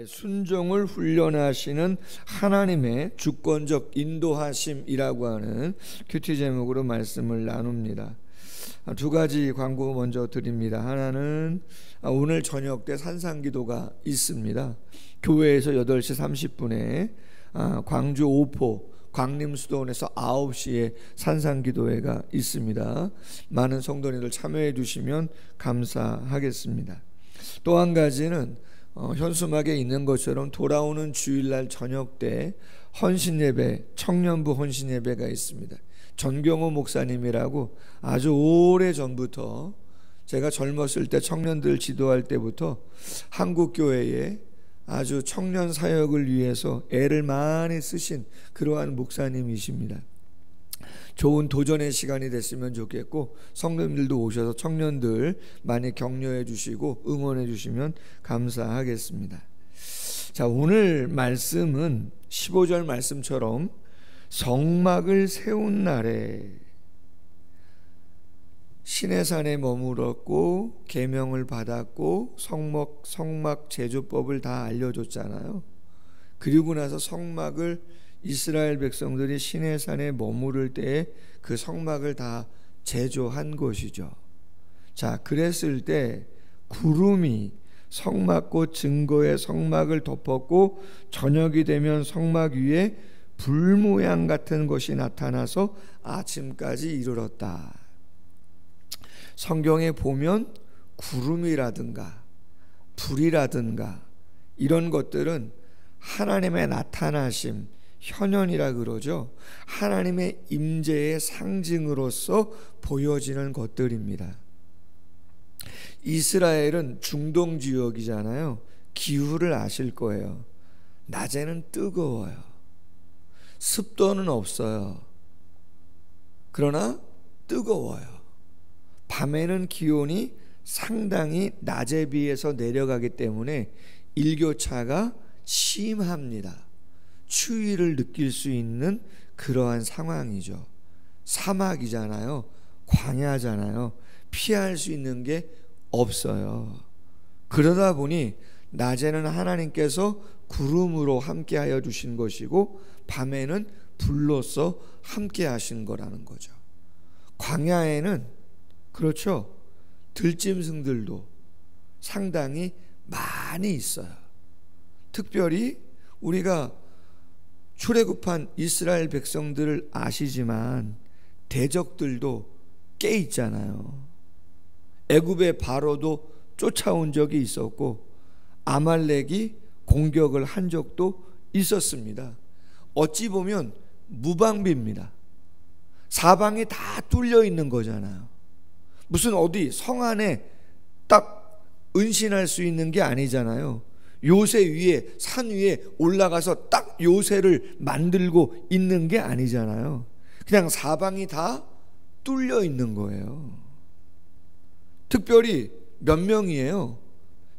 순종을 훈련하시는 하나님의 주권적 인도하심이라고 하는 큐티 제목으로 말씀을 나눕니다. 두 가지 광고 먼저 드립니다. 하나는 오늘 저녁 때 산상기도가 있습니다. 교회에서 8시 30분에 광주 오포 광림수도원에서 9시에 산상기도회가 있습니다. 많은 성도님들 참여해 주시면 감사하겠습니다. 또 한 가지는 현수막에 있는 것처럼 돌아오는 주일날 저녁 때 헌신예배, 청년부 헌신예배가 있습니다. 전경호 목사님이라고 아주 오래전부터, 제가 젊었을 때 청년들 지도할 때부터 한국교회에 아주 청년 사역을 위해서 애를 많이 쓰신 그러한 목사님이십니다. 좋은 도전의 시간이 됐으면 좋겠고, 성도님들도 오셔서 청년들 많이 격려해 주시고 응원해 주시면 감사하겠습니다. 자, 오늘 말씀은 15절 말씀처럼 성막을 세운 날에 시내산에 머물었고 계명을 받았고 성막 제조법을 다 알려줬잖아요. 그리고 나서 성막을 이스라엘 백성들이 시내산에 머무를 때에 그 성막을 다 제조한 것이죠. 자, 그랬을 때 구름이 성막꽃 증거의 성막을 덮었고 저녁이 되면 성막 위에 불 모양 같은 것이 나타나서 아침까지 이르렀다. 성경에 보면 구름이라든가 불이라든가 이런 것들은 하나님의 나타나심, 현현이라 그러죠. 하나님의 임재의 상징으로서 보여지는 것들입니다. 이스라엘은 중동 지역이잖아요. 기후를 아실 거예요. 낮에는 뜨거워요. 습도는 없어요. 그러나 뜨거워요. 밤에는 기온이 상당히 낮에 비해서 내려가기 때문에 일교차가 심합니다. 추위를 느낄 수 있는 그러한 상황이죠. 사막이잖아요. 광야잖아요. 피할 수 있는 게 없어요. 그러다 보니 낮에는 하나님께서 구름으로 함께하여 주신 것이고 밤에는 불로서 함께하신 거라는 거죠. 광야에는 그렇죠. 들짐승들도 상당히 많이 있어요. 특별히 우리가 출애굽한 이스라엘 백성들을 아시지만 대적들도 꽤 있잖아요. 애굽의 바로도 쫓아온 적이 있었고 아말렉이 공격을 한 적도 있었습니다. 어찌 보면 무방비입니다. 사방이 다 뚫려 있는 거잖아요. 무슨 어디 성 안에 딱 은신할 수 있는 게 아니잖아요. 요새 위에 산 위에 올라가서 딱 요새를 만들고 있는 게 아니잖아요. 그냥 사방이 다 뚫려 있는 거예요. 특별히 몇 명이에요?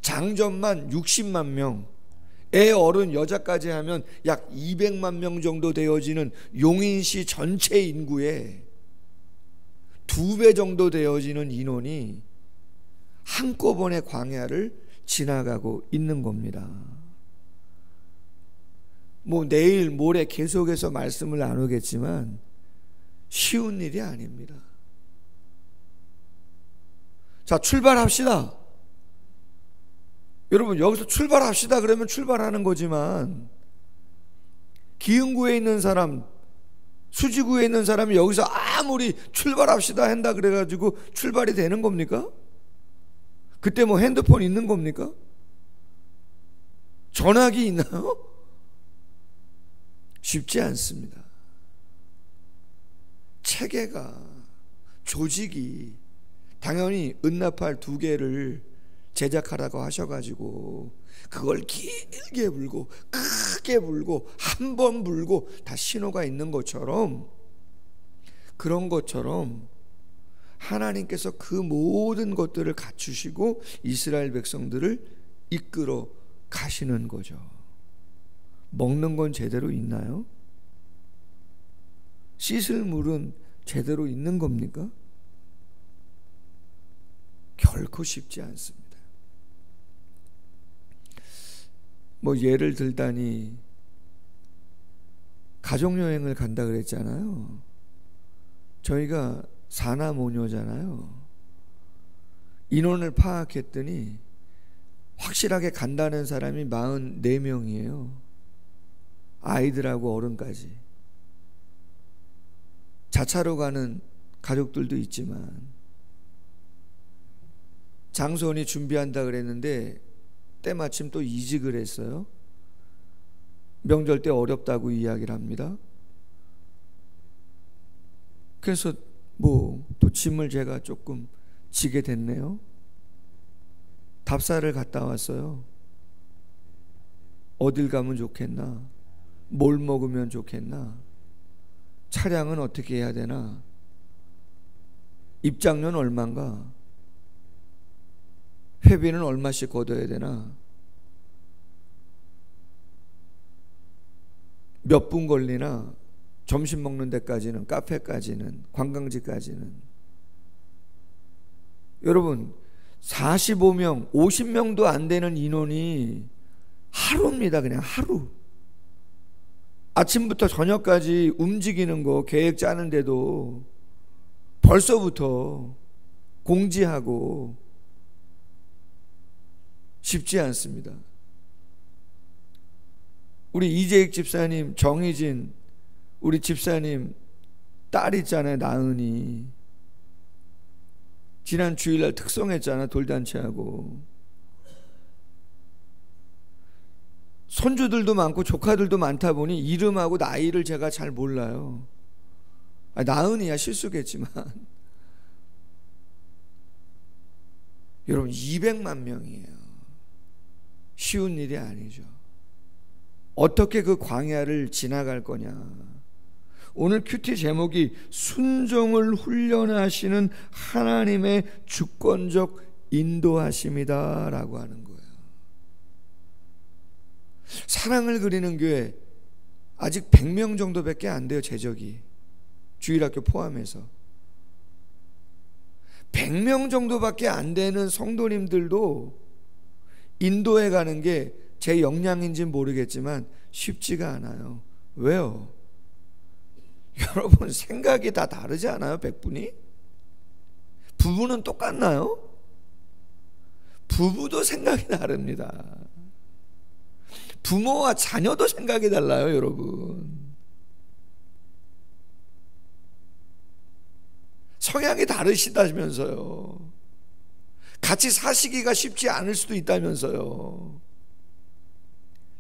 장전만 60만 명, 애 어른 여자까지 하면 약 200만 명 정도 되어지는 용인시 전체 인구의 2배 정도 되어지는 인원이 한꺼번에 광야를 지나가고 있는 겁니다. 뭐 내일 모레 계속해서 말씀을 나누겠지만 쉬운 일이 아닙니다. 자, 출발합시다. 여러분, 여기서 출발합시다 그러면 출발하는 거지만 기흥구에 있는 사람, 수지구에 있는 사람이 여기서 아무리 출발합시다 한다 그래가지고 출발이 되는 겁니까? 그때 뭐 핸드폰 있는 겁니까? 전화기 있나요? 쉽지 않습니다. 체계가, 조직이, 당연히 은나팔 2개를 제작하라고 하셔가지고 그걸 길게 불고 크게 불고 한 번 불고 다 신호가 있는 것처럼, 그런 것처럼 하나님께서 그 모든 것들을 갖추시고 이스라엘 백성들을 이끌어 가시는 거죠. 먹는 건 제대로 있나요? 씻을 물은 제대로 있는 겁니까? 결코 쉽지 않습니다. 뭐 예를 들다니 가족여행을 간다 그랬잖아요. 저희가 사남오녀잖아요. 인원을 파악했더니 확실하게 간다는 사람이 44명이에요. 아이들하고 어른까지. 자차로 가는 가족들도 있지만, 장소원이 준비한다 그랬는데 때마침 또 이직을 했어요. 명절 때 어렵다고 이야기를 합니다. 그래서 뭐 또 짐을 제가 조금 지게 됐네요. 답사를 갔다 왔어요. 어딜 가면 좋겠나? 뭘 먹으면 좋겠나? 차량은 어떻게 해야 되나? 입장료는 얼마인가? 회비는 얼마씩 걷어야 되나? 몇 분 걸리나? 점심 먹는 데까지는, 카페까지는, 관광지까지는. 여러분, 45명, 50명도 안 되는 인원이 하루입니다. 그냥 하루. 아침부터 저녁까지 움직이는 거 계획 짜는데도 벌써부터 공지하고 쉽지 않습니다. 우리 이재익 집사님, 정희진 우리 집사님 딸 있잖아요. 나은이. 지난 주일날 특송했잖아. 돌잔치하고. 손주들도 많고 조카들도 많다 보니 이름하고 나이를 제가 잘 몰라요. 나은이야 실수겠지만 여러분 200만 명이에요. 쉬운 일이 아니죠. 어떻게 그 광야를 지나갈 거냐. 오늘 큐티 제목이 순종을 훈련하시는 하나님의 주권적 인도하심이다 라고 하는 거예요. 사랑을 그리는 교회 아직 100명 정도밖에 안 돼요. 재적이 주일학교 포함해서 100명 정도밖에 안 되는 성도님들도 인도해 가는 게 제 역량인지는 모르겠지만 쉽지가 않아요. 왜요? 여러분 생각이 다 다르지 않아요? 100분이? 부부는 똑같나요? 부부도 생각이 다릅니다. 부모와 자녀도 생각이 달라요. 여러분 성향이 다르시다면서요. 같이 사시기가 쉽지 않을 수도 있다면서요.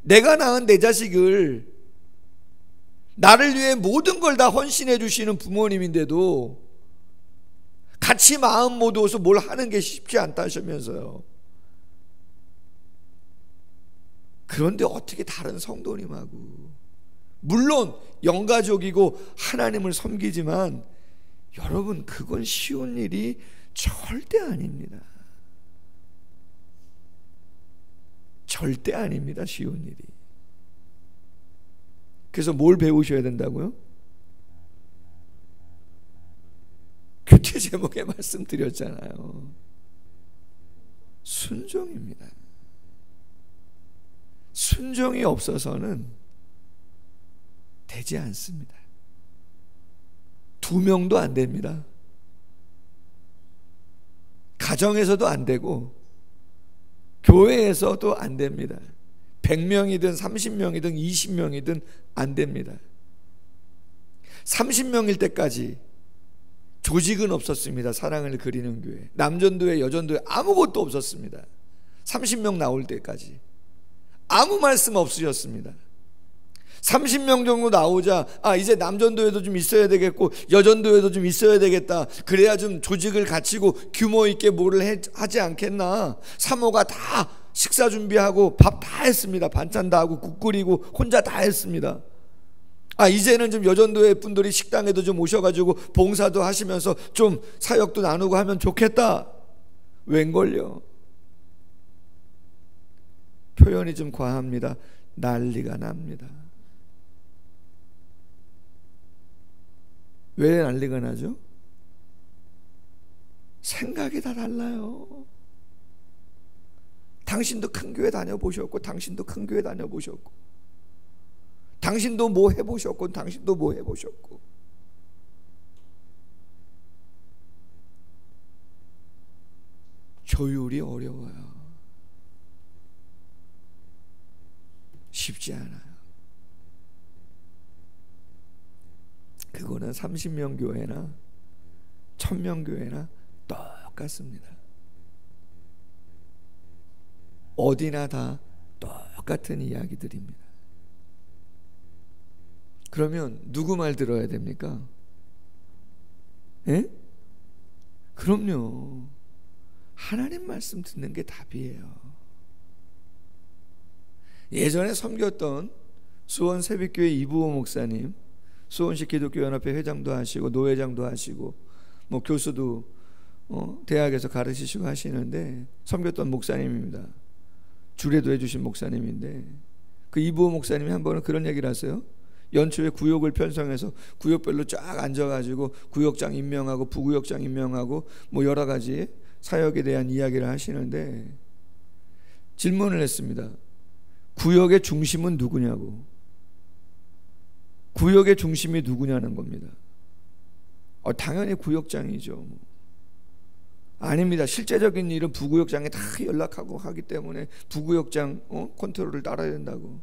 내가 낳은 내 자식을 나를 위해 모든 걸 다 헌신해 주시는 부모님인데도 같이 마음 모두어서 뭘 하는 게 쉽지 않다시면서요. 그런데 어떻게 다른 성도님하고, 물론 영가족이고 하나님을 섬기지만 여러분 그건 쉬운 일이 절대 아닙니다. 절대 아닙니다. 쉬운 일이. 그래서 뭘 배우셔야 된다고요? 큐티 제목에 말씀드렸잖아요. 순종입니다. 순종이 없어서는 되지 않습니다. 2명도 안 됩니다. 가정에서도 안 되고 교회에서도 안 됩니다. 100명이든 30명이든 20명이든 안 됩니다. 30명일 때까지 조직은 없었습니다. 사랑을 그리는 교회, 남전도회, 여전도회 아무것도 없었습니다. 30명 나올 때까지 아무 말씀 없으셨습니다. 30명 정도 나오자 이제 남전도회도 좀 있어야 되겠고 여전도회도 좀 있어야 되겠다. 그래야 좀 조직을 갖추고 규모 있게 뭐를 하지 않겠나. 사모가 다 식사 준비하고 밥 다 했습니다. 반찬 다 하고 국 끓이고 혼자 다 했습니다. 이제는 좀 여전도회 분들이 식당에도 좀 오셔가지고 봉사도 하시면서 좀 사역도 나누고 하면 좋겠다. 웬걸요? 표현이 좀 과합니다. 난리가 납니다. 왜 난리가 나죠? 생각이 다 달라요. 당신도 큰 교회 다녀보셨고, 당신도 큰 교회 다녀보셨고, 당신도 뭐 해보셨고, 당신도 뭐 해보셨고. 조율이 어려워요. 쉽지 않아요. 그거는 30명 교회나 1000명 교회나 똑같습니다. 어디나 다 똑같은 이야기들입니다. 그러면 누구 말 들어야 됩니까? 예? 그럼요. 하나님 말씀 듣는 게 답이에요. 예전에 섬겼던 수원 새벽교회 이부호 목사님, 수원시 기독교연합회 회장도 하시고 노회장도 하시고 뭐 교수도 대학에서 가르치시고 하시는데 섬겼던 목사님입니다. 주례도 해주신 목사님인데, 그 이부호 목사님이 한 번은 그런 얘기를 하세요. 연초에 구역을 편성해서 구역별로 쫙 앉아가지고 구역장 임명하고 부구역장 임명하고 뭐 여러 가지 사역에 대한 이야기를 하시는데 질문을 했습니다. 구역의 중심은 누구냐고. 구역의 중심이 누구냐는 겁니다. 당연히 구역장이죠. 아닙니다. 실제적인 일은 부구역장에 다 연락하고 하기 때문에 부구역장 컨트롤을 따라야 된다고.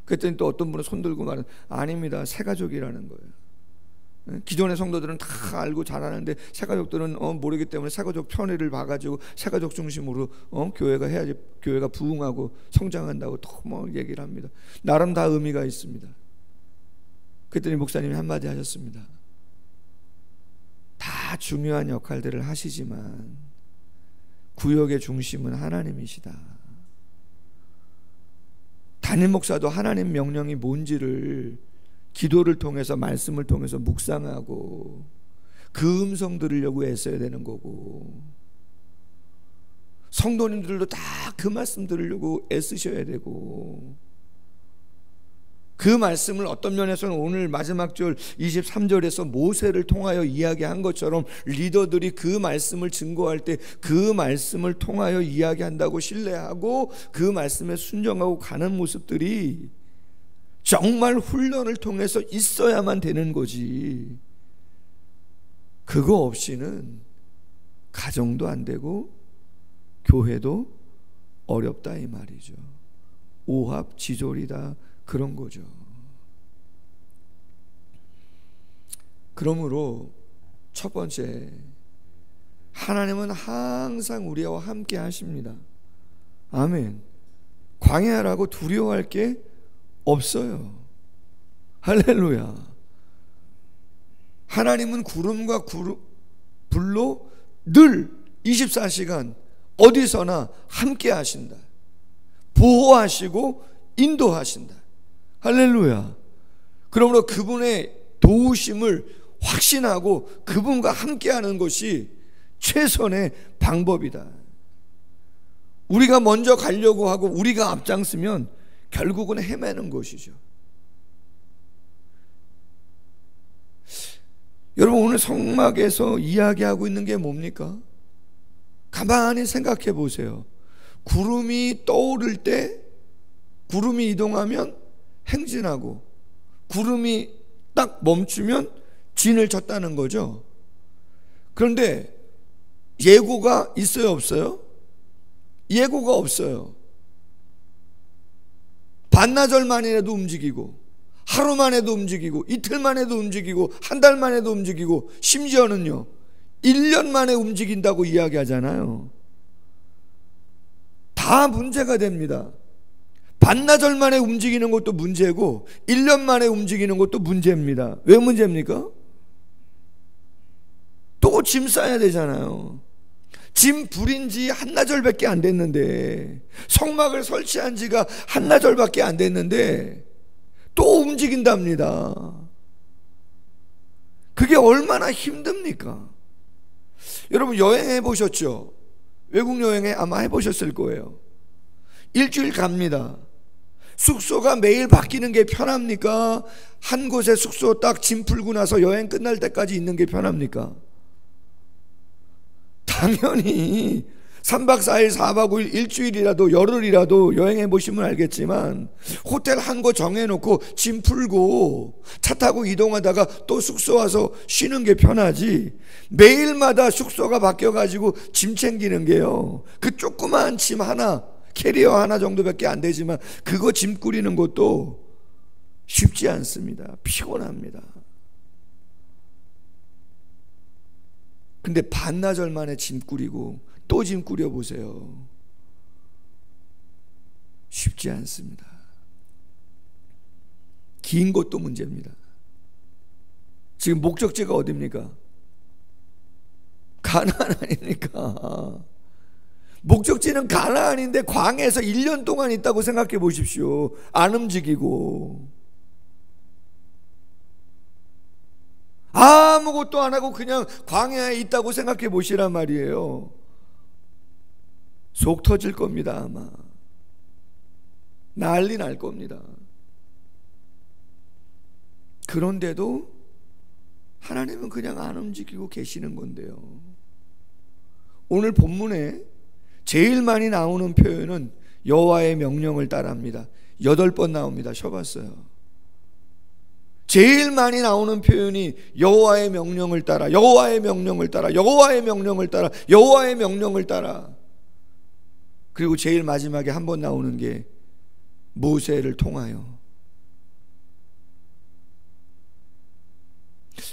그랬더니 또 어떤 분은 손들고 말은 아닙니다. 새가족이라는 거예요. 기존의 성도들은 다 알고 잘 아는데 새가족들은 모르기 때문에 새가족 편의를 봐가지고 새가족 중심으로 교회가 해야지 교회가 부흥하고 성장한다고 또 뭐 얘기를 합니다. 나름 다 의미가 있습니다. 그랬더니 목사님이 한마디 하셨습니다. 다 중요한 역할들을 하시지만 구역의 중심은 하나님이시다. 담임 목사도 하나님 명령이 뭔지를 기도를 통해서 말씀을 통해서 묵상하고 그 음성 들으려고 애써야 되는 거고, 성도님들도 다 그 말씀 들으려고 애쓰셔야 되고, 그 말씀을 어떤 면에서는 오늘 마지막 절 23절에서 모세를 통하여 이야기한 것처럼 리더들이 그 말씀을 증거할 때 그 말씀을 통하여 이야기한다고 신뢰하고 그 말씀에 순종하고 가는 모습들이 정말 훈련을 통해서 있어야만 되는 거지, 그거 없이는 가정도 안 되고 교회도 어렵다 이 말이죠. 오합지졸이다 그런 거죠. 그러므로 첫 번째, 하나님은 항상 우리와 함께 하십니다. 아멘. 광야라고 두려워할 게 없어요. 할렐루야. 하나님은 구름과 불로 늘 24시간 어디서나 함께 하신다. 보호하시고 인도하신다. 할렐루야. 그러므로 그분의 도우심을 확신하고 그분과 함께하는 것이 최선의 방법이다. 우리가 먼저 가려고 하고 우리가 앞장서면 결국은 헤매는 것이죠. 여러분, 오늘 성막에서 이야기하고 있는 게 뭡니까? 가만히 생각해 보세요. 구름이 떠오를 때, 구름이 이동하면 행진하고 구름이 딱 멈추면 진을 쳤다는 거죠. 그런데 예고가 있어요, 없어요? 예고가 없어요. 반나절만이라도 움직이고, 하루만 해도 움직이고, 이틀만 해도 움직이고, 한 달만 해도 움직이고, 심지어는요 1년 만에 움직인다고 이야기하잖아요. 다 문제가 됩니다. 반나절 만에 움직이는 것도 문제고 1년 만에 움직이는 것도 문제입니다. 왜 문제입니까? 또 짐 싸야 되잖아요. 짐 부린 지 한나절밖에 안 됐는데, 성막을 설치한 지가 한나절밖에 안 됐는데 또 움직인답니다. 그게 얼마나 힘듭니까? 여러분, 여행해 보셨죠? 외국 여행에 아마 해보셨을 거예요. 일주일 갑니다. 숙소가 매일 바뀌는 게 편합니까? 한 곳에 숙소 딱 짐 풀고 나서 여행 끝날 때까지 있는 게 편합니까? 당연히 3박 4일 4박 5일 일주일이라도 열흘이라도 여행해 보시면 알겠지만 호텔 한 곳 정해놓고 짐 풀고 차 타고 이동하다가 또 숙소 와서 쉬는 게 편하지, 매일마다 숙소가 바뀌어가지고 짐 챙기는 게요, 그 조그만 짐 하나, 캐리어 하나 정도밖에 안 되지만 그거 짐 꾸리는 것도 쉽지 않습니다. 피곤합니다. 근데 반나절 만에 짐 꾸리고 또 짐 꾸려보세요. 쉽지 않습니다. 긴 것도 문제입니다. 지금 목적지가 어디입니까? 가나안 아닙니까? 목적지는 가나안인데 광야에서 1년 동안 있다고 생각해 보십시오. 안 움직이고 아무것도 안 하고 그냥 광야에 있다고 생각해 보시란 말이에요. 속 터질 겁니다. 아마 난리 날 겁니다. 그런데도 하나님은 그냥 안 움직이고 계시는 건데요. 오늘 본문에 제일 많이 나오는 표현은 여호와의 명령을 따라합니다. 8번 나옵니다. 쉬어봤어요. 제일 많이 나오는 표현이 여호와의 명령을 따라, 여호와의 명령을 따라, 여호와의 명령을 따라, 여호와의 명령을 따라. 그리고 제일 마지막에 한 번 나오는 게 모세를 통하여.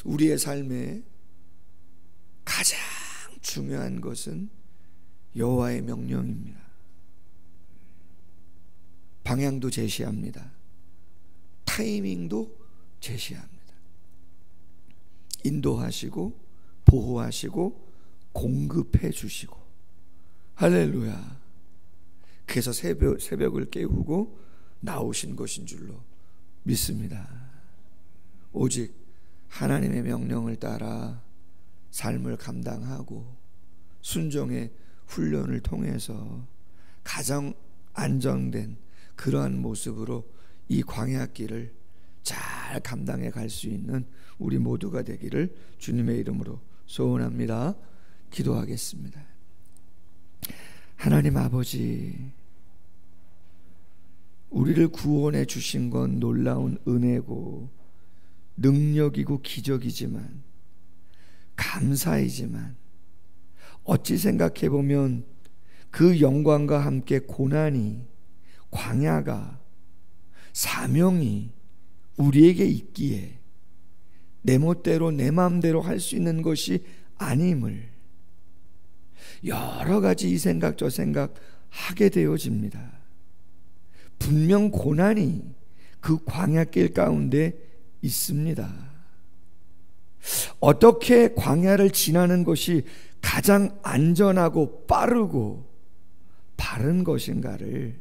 우리의 삶에 가장 중요한 것은 여호와의 명령입니다. 방향도 제시합니다. 타이밍도 제시합니다. 인도하시고 보호하시고 공급해 주시고. 할렐루야. 그래서 새벽을 깨우고 나오신 것인 줄로 믿습니다. 오직 하나님의 명령을 따라 삶을 감당하고 순종의 훈련을 통해서 가장 안정된 그러한 모습으로 이 광야길을 잘 감당해 갈 수 있는 우리 모두가 되기를 주님의 이름으로 소원합니다. 기도하겠습니다. 하나님 아버지, 우리를 구원해 주신 건 놀라운 은혜고 능력이고 기적이지만, 감사이지만, 어찌 생각해 보면 그 영광과 함께 고난이, 광야가, 사명이 우리에게 있기에 내 멋대로 내 마음대로 할 수 있는 것이 아님을 여러 가지 이 생각 저 생각 하게 되어집니다. 분명 고난이 그 광야길 가운데 있습니다. 어떻게 광야를 지나는 것이 가장 안전하고 빠르고 바른 것인가를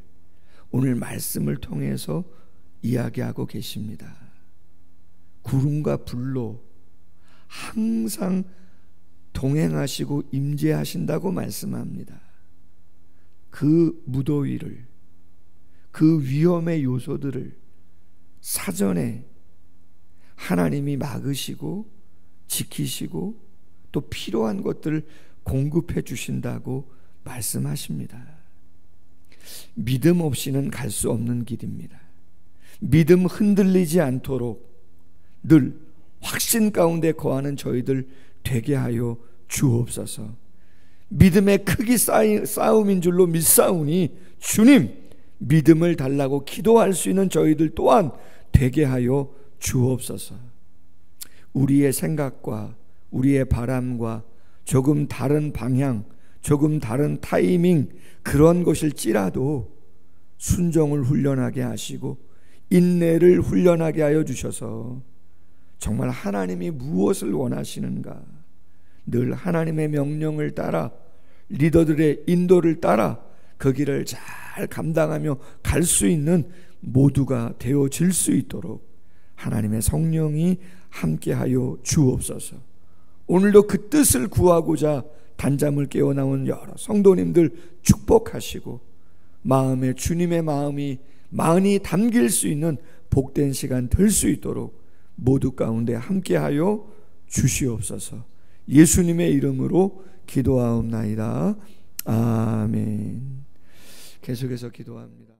오늘 말씀을 통해서 이야기하고 계십니다. 구름과 불로 항상 동행하시고 임재하신다고 말씀합니다. 그 무더위를, 그 위험의 요소들을 사전에 하나님이 막으시고 지키시고 또 필요한 것들을 공급해 주신다고 말씀하십니다. 믿음 없이는 갈 수 없는 길입니다. 믿음 흔들리지 않도록 늘 확신 가운데 거하는 저희들 되게 하여 주옵소서. 믿음의 크기 싸움인 줄로 믿사오니 주님 믿음을 달라고 기도할 수 있는 저희들 또한 되게 하여 주옵소서. 우리의 생각과 우리의 바람과 조금 다른 방향, 조금 다른 타이밍, 그런 것일지라도 순종을 훈련하게 하시고 인내를 훈련하게 하여 주셔서 정말 하나님이 무엇을 원하시는가, 늘 하나님의 명령을 따라 리더들의 인도를 따라 그 길을 잘 감당하며 갈 수 있는 모두가 되어질 수 있도록 하나님의 성령이 함께하여 주옵소서. 오늘도 그 뜻을 구하고자 단잠을 깨어 나온 여러 성도님들 축복하시고 마음에 주님의 마음이 많이 담길 수 있는 복된 시간 될 수 있도록 모두 가운데 함께하여 주시옵소서. 예수님의 이름으로 기도하옵나이다. 아멘. 계속해서 기도합니다.